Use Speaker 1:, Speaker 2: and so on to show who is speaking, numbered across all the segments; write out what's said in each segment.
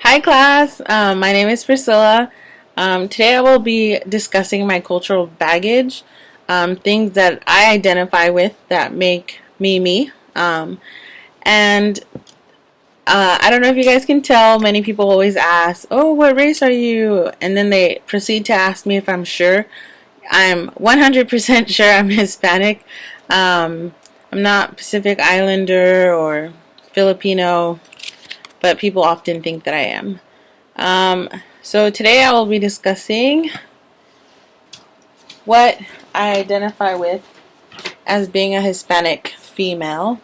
Speaker 1: Hi class, my name is Priscilla. Today I will be discussing my cultural baggage, things that I identify with that make me me. And I don't know if you guys can tell, many people always ask, oh, what race are you? And then they proceed to ask me if I'm sure. I'm 100% sure I'm Hispanic. I'm not Pacific Islander or Filipino, but people often think that I am. So today I will be discussing what I identify with as being a Hispanic female.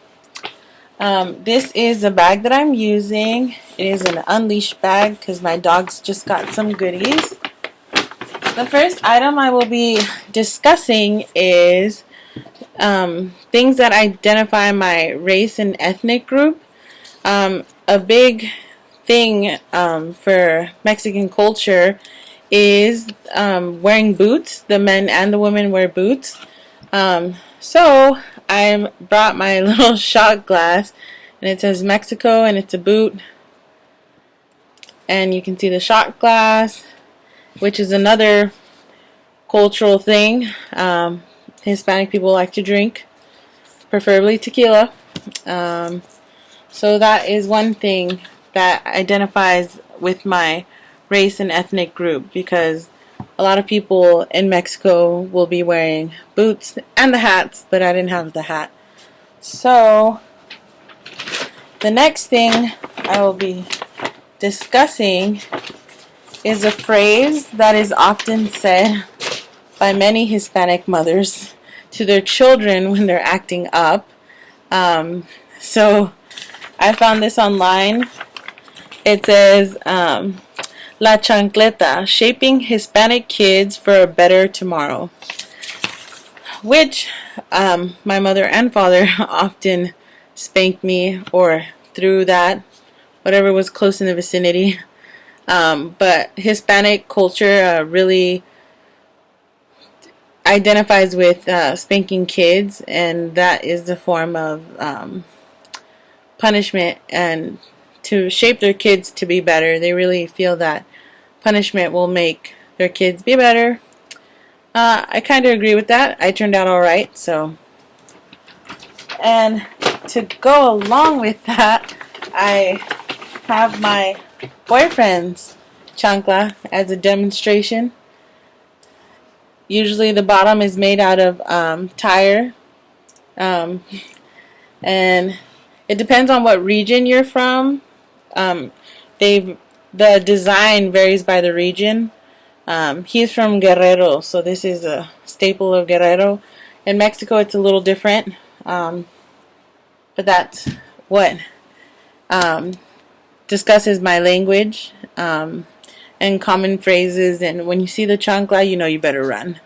Speaker 1: This is the bag that I'm using. It is an Unleashed bag because my dogs just got some goodies. The first item I will be discussing is things that identify my race and ethnic group. A big thing for Mexican culture is wearing boots. The men and the women wear boots. So I brought my little shot glass, and it says Mexico, and it's a boot. And you can see the shot glass, which is another cultural thing. Hispanic people like to drink, preferably tequila. So that is one thing that identifies with my race and ethnic group, because a lot of people in Mexico will be wearing boots and the hats, but I didn't have the hat. So the next thing I will be discussing is a phrase that is often said by many Hispanic mothers to their children when they're acting up. So I found this online. It says, La Chancleta, shaping Hispanic kids for a better tomorrow. Which my mother and father often spanked me or threw that, whatever was close in the vicinity. But Hispanic culture really identifies with spanking kids, and that is the form of punishment and to shape their kids to be better. They really feel that punishment will make their kids be better. I kind of agree with that. I turned out alright, so. And to go along with that, I have my boyfriend's chancla as a demonstration. Usually the bottom is made out of tire. And it depends on what region you're from. The design varies by the region. He's from Guerrero, so this is a staple of Guerrero. In Mexico, it's a little different, but that's what discusses my language and common phrases. And when you see the chancla, you know you better run.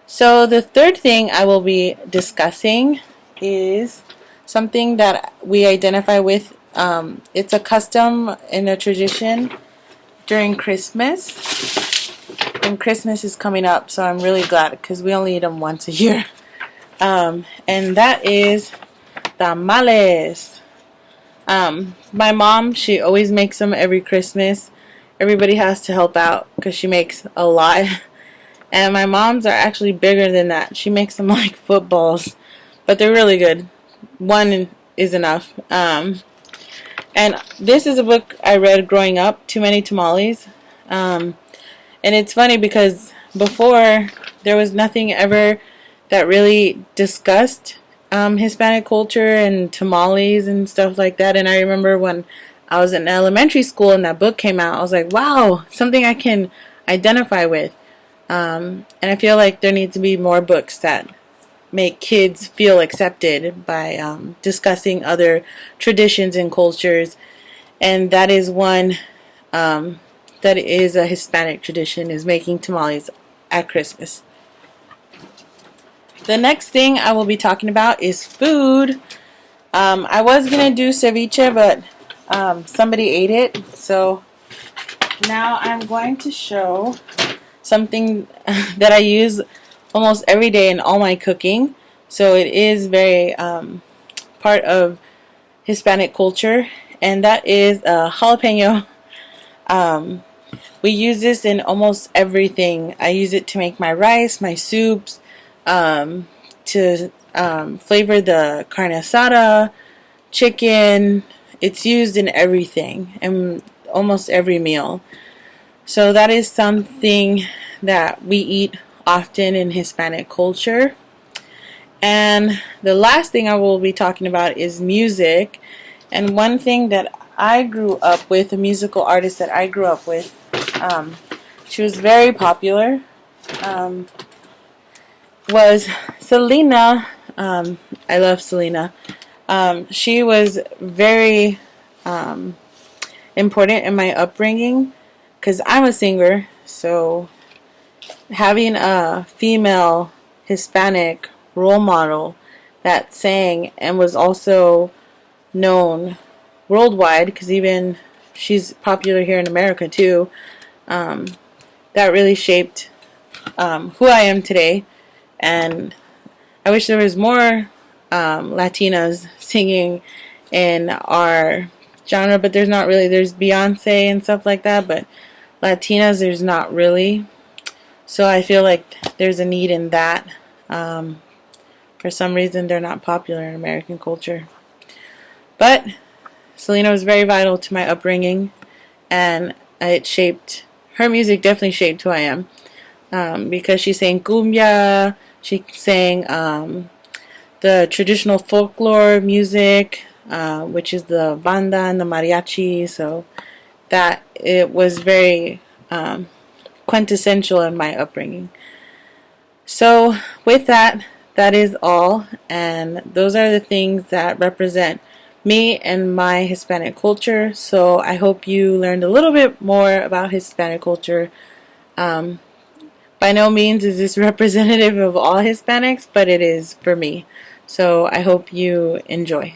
Speaker 1: So the third thing I will be discussing is something that we identify with. It's a custom and a tradition during Christmas. And Christmas is coming up, so I'm really glad because we only eat them once a year. And that is tamales. My mom, she always makes them every Christmas. Everybody has to help out because she makes a lot. And my mom's are actually bigger than that. She makes them like footballs, but they're really good. One is enough. And this is a book I read growing up, Too Many Tamales. And it's funny because before there was nothing ever that really discussed Hispanic culture and tamales and stuff like that. And I remember when I was in elementary school and that book came out, I was like, wow, something I can identify with. And I feel like there needs to be more books that make kids feel accepted by discussing other traditions and cultures. And that is one that is a Hispanic tradition, is making tamales at Christmas. The next thing I will be talking about is food. I was going to do ceviche, but somebody ate it. So now I'm going to show something that I use almost every day in all my cooking. So it is very part of Hispanic culture. And that is jalapeno. We use this in almost everything. I use it to make my rice, my soups, to flavor the carne asada, chicken. It's used in everything and almost every meal. So that is something that we eat often in Hispanic culture. And the last thing I will be talking about is music. And one thing that I grew up with, a musical artist that I grew up with, she was very popular, was Selena. I love Selena. She was very important in my upbringing because I'm a singer. So having a female Hispanic role model that sang and was also known worldwide, because even she's popular here in America too, that really shaped who I am today. And I wish there was more Latinas singing in our genre, but there's not really. There's Beyonce and stuff like that, but Latinas there's not really. So I feel like there's a need in that. For some reason they're not popular in American culture. But Selena was very vital to my upbringing, and it shaped, her music definitely shaped who I am. Because she sang cumbia, she sang the traditional folklore music, which is the banda and the mariachi, so that it was very quintessential in my upbringing. So with that, that is all, and those are the things that represent me and my Hispanic culture. So I hope you learned a little bit more about Hispanic culture. By no means is this representative of all Hispanics, but it is for me. So I hope you enjoy.